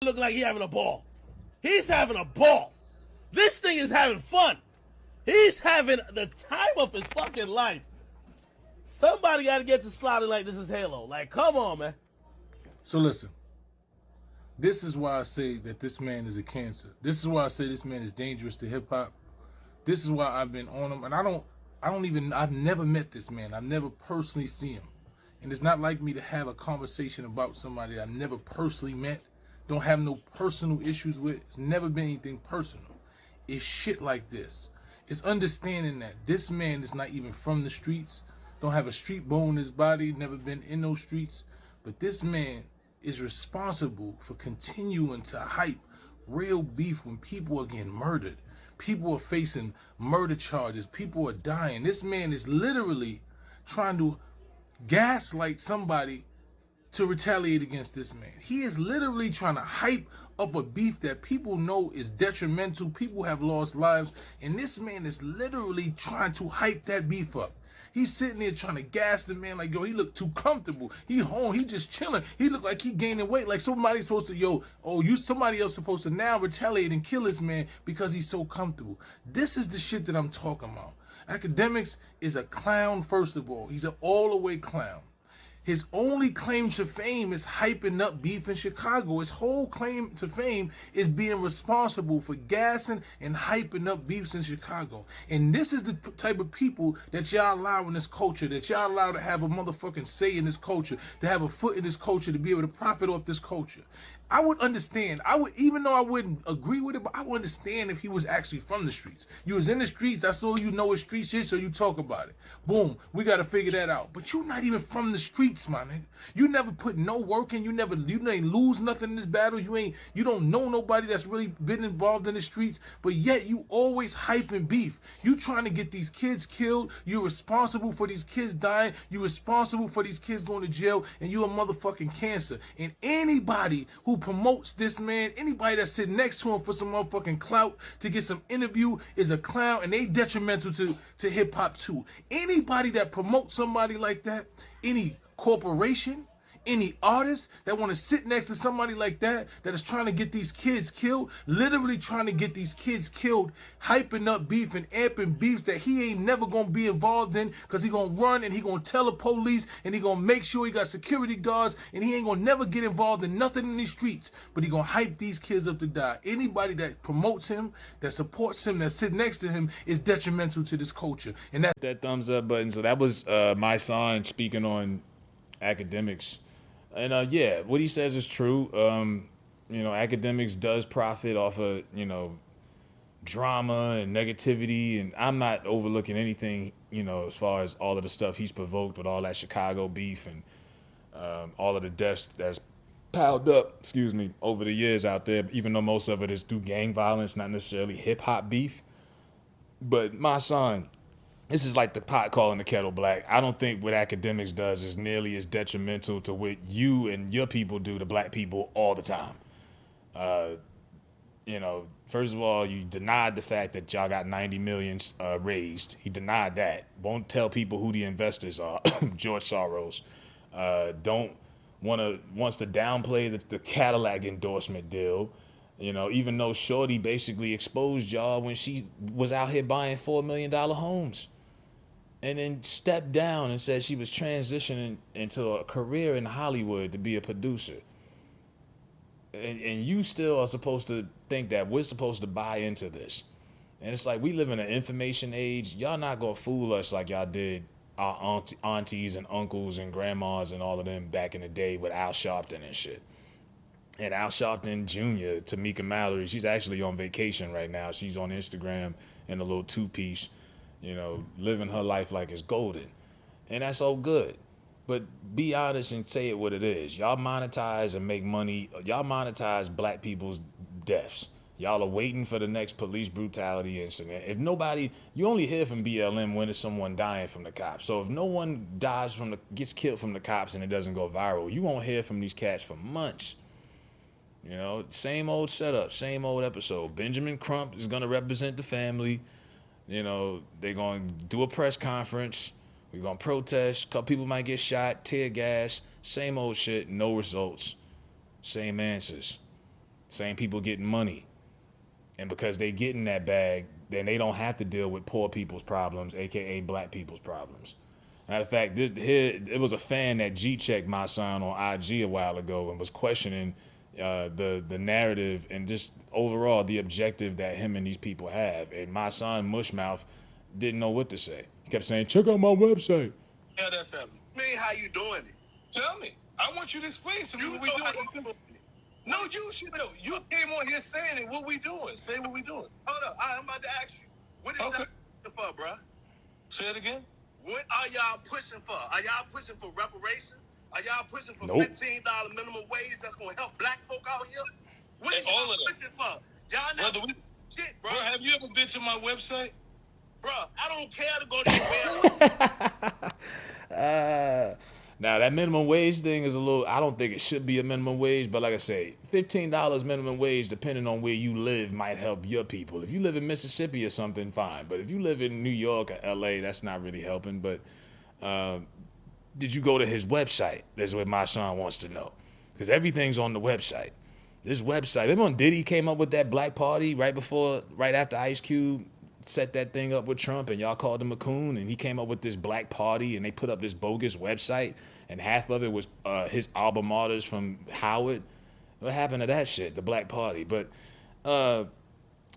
look like he having a ball. He's having a ball. This thing is having fun. He's having the time of his fucking life. Somebody got to get to sliding like this is Halo. Like, come on, man. So listen. This is why I say that this man is a cancer. This is why I say this man is dangerous to hip hop. This is why I've been on him, and I've never met this man. I've never personally seen him. And it's not like me to have a conversation about somebody that I've never personally met, don't have no personal issues with. It's never been anything personal. It's shit like this. It's understanding that this man is not even from the streets, don't have a street bone in his body, never been in those streets, but this man is responsible for continuing to hype real beef when people are getting murdered. People are facing murder charges. People are dying. This man is literally trying to gaslight somebody to retaliate against this man. He is literally trying to hype up a beef that people know is detrimental. People have lost lives. And this man is literally trying to hype that beef up. He's sitting there trying to gas the man like, yo, he look too comfortable. He home, he just chilling. He look like he gaining weight. Like somebody's supposed to, somebody else supposed to now retaliate and kill this man because he's so comfortable. This is the shit that I'm talking about. Akademiks is a clown, first of all. He's an all-the-way clown. His only claim to fame is hyping up beef in Chicago. His whole claim to fame is being responsible for gassing and hyping up beefs in Chicago. And this is the type of people that y'all allow in this culture, that y'all allow to have a motherfucking say in this culture, to have a foot in this culture, to be able to profit off this culture. I would understand. Even though I wouldn't agree with it, but I would understand if he was actually from the streets. You was in the streets, that's all you know what street shit, so you talk about it. Boom, we gotta figure that out. But you're not even from the streets, my nigga. You never put no work in, you ain't lose nothing in this battle. You don't know nobody that's really been involved in the streets, but yet you always hyping beef. You trying to get these kids killed, you're responsible for these kids dying, you're responsible for these kids going to jail, and you a motherfucking cancer. And anybody who promotes this man, anybody that's sitting next to him for some motherfucking clout to get some interview is a clown, and they detrimental to hip hop too. Anybody that promotes somebody like that, any corporation, any artist that want to sit next to somebody like that is trying to get these kids killed, literally trying to get these kids killed, hyping up beef and amping beef that he ain't never gonna be involved in, because he gonna run and he gonna tell the police and he gonna make sure he got security guards and he ain't gonna never get involved in nothing in these streets, but he gonna hype these kids up to die. Anybody that promotes him, that supports him, that sit next to him is detrimental to this culture. And that thumbs up button. So that was Mysonne speaking on Akademiks. And yeah, what he says is true. Akademiks does profit off of, drama and negativity, and I'm not overlooking anything, as far as all of the stuff he's provoked with all that Chicago beef and all of the deaths that's piled up, over the years out there, even though most of it is through gang violence, not necessarily hip hop beef. But my son, this is like the pot calling the kettle black. I don't think what Akademiks does is nearly as detrimental to what you and your people do to black people all the time. First of all, you denied the fact that y'all got 90 million raised. He denied that. Won't tell people who the investors are. George Soros. Wants to downplay the Cadillac endorsement deal. Even though Shorty basically exposed y'all when she was out here buying $4 million homes. And then stepped down and said she was transitioning into a career in Hollywood to be a producer. And you still are supposed to think that we're supposed to buy into this. And it's like, we live in an information age. Y'all not going to fool us like y'all did our aunties and uncles and grandmas and all of them back in the day with Al Sharpton and shit. And Al Sharpton Jr., Tamika Mallory, she's actually on vacation right now. She's on Instagram in a little two-piece, living her life like it's golden. And that's all good. But be honest and say it what it is. Y'all monetize and make money. Y'all monetize black people's deaths. Y'all are waiting for the next police brutality incident. If nobody, you only hear from BLM when it's someone dying from the cops. So if no one gets killed from the cops and it doesn't go viral, you won't hear from these cats for months. Same old setup, same old episode. Benjamin Crump is going to represent the family. They're going to do a press conference. We're going to protest. A couple people might get shot, tear gas. Same old shit, no results. Same answers. Same people getting money. And because they get in that bag, then they don't have to deal with poor people's problems, aka black people's problems. Matter of fact, it was a fan that G-checked Mysonne on IG a while ago and was questioning the narrative and just overall the objective that him and these people have. And Mysonne Mushmouth didn't know what to say. He kept saying, check out my website. Yeah, that's happening. Me, how you doing it? Tell me. I want you to explain to me what we doing. No, you should know. You came on here saying it. What we doing? Say what we doing. Hold up. I'm about to ask you. What is y'all pushing for, bro? Say it again. What are y'all pushing for? Are y'all pushing for reparations? Are y'all pushing for $15 minimum wage that's going to help black folk out here? What are y'all pushing for? Y'all not shit, bro. Bro, have you ever been to my website? Bro, I don't care to go to your website. Now that minimum wage thing is a little, I don't think it should be a minimum wage, but like I say, $15 minimum wage, depending on where you live, might help your people. If you live in Mississippi or something, fine. But if you live in New York or LA, that's not really helping. But did you go to his website? That's what my son wants to know. Because everything's on the website. This website, remember when Diddy came up with that black party right after Ice Cube set that thing up with Trump and y'all called him a coon, and he came up with this black party and they put up this bogus website and half of it was his alma maters from Howard. What happened to that shit, the black party? But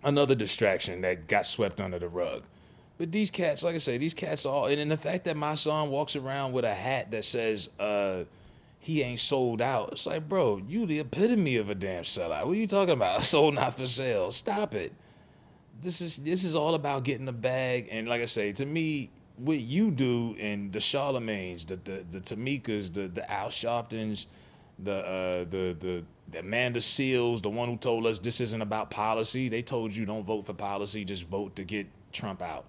another distraction that got swept under the rug. But these cats, like I say, these cats all, and the fact that my son walks around with a hat that says he ain't sold out. It's like, bro, you the epitome of a damn sellout. What are you talking about? Sold not for sale. Stop it. This is all about getting the bag, and like I say, to me, what you do and the Charlemagnes, the Tamikas, the Al Sharptons, the Amanda Seals, the one who told us this isn't about policy. They told you don't vote for policy, just vote to get Trump out.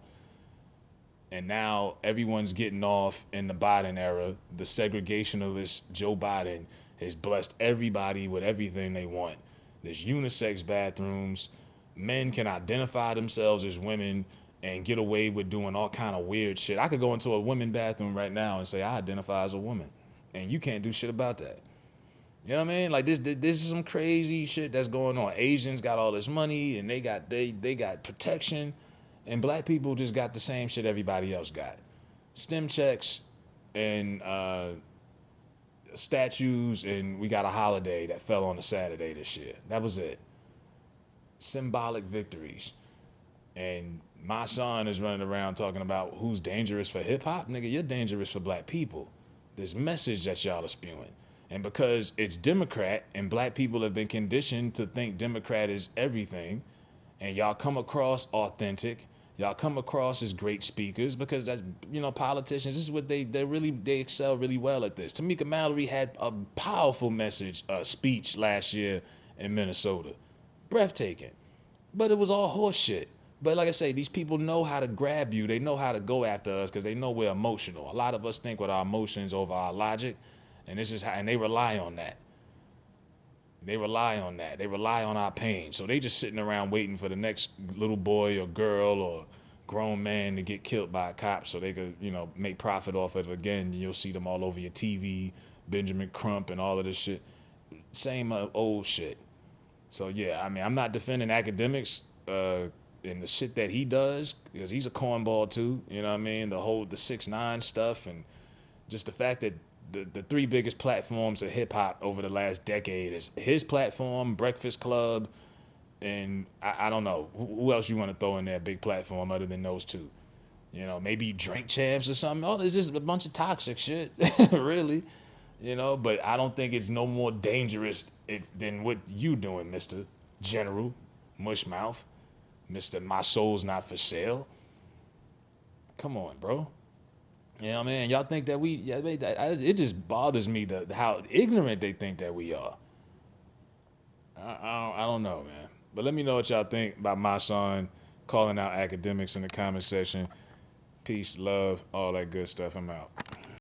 And now everyone's getting off in the Biden era. The segregationalist Joe Biden has blessed everybody with everything they want. There's unisex bathrooms. Men can identify themselves as women and get away with doing all kind of weird shit. I could go into a women's bathroom right now and say I identify as a woman, and you can't do shit about that. You know what I mean? Like this is some crazy shit that's going on. Asians got all this money and they got protection, and black people just got the same shit everybody else got. STEM checks and statues, and we got a holiday that fell on a Saturday this year. That was it. Symbolic victories. And my son is running around talking about who's dangerous for hip-hop. Nigga, you're dangerous for black people. This message that y'all are spewing. And because it's Democrat and black people have been conditioned to think Democrat is everything, and y'all come across authentic, y'all come across as great speakers, because that's, politicians, this is what they excel really well at this. Tamika Mallory had a powerful speech last year in Minnesota. Breathtaking. But it was all horse shit. But like I say, these people know how to grab you. They know how to go after us because they know we're emotional. A lot of us think with our emotions over our logic, and and they rely on that. They rely on that. They rely on our pain. So they just sitting around waiting for the next little boy or girl or grown man to get killed by a cop so they could, make profit off of it again. You'll see them all over your TV, Benjamin Crump and all of this shit. Same old shit. So yeah, I mean, I'm not defending Akademiks and the shit that he does, because he's a cornball too. You know what I mean? The 6ix9ine stuff, and just the fact that the three biggest platforms of hip hop over the last decade is his platform, Breakfast Club, and I don't know who else you want to throw in that big platform other than those two. Maybe Drink Champs or something. Oh, it's just a bunch of toxic shit, really. But I don't think it's no more dangerous than what you doing, Mr. General Mushmouth, Mr. My Soul's Not For Sale. Come on, bro. You know what I mean? Y'all think that it just bothers me how ignorant they think that we are. I don't know, man. But let me know what y'all think about my son calling out Akademiks in the comment section. Peace, love, all that good stuff. I'm out.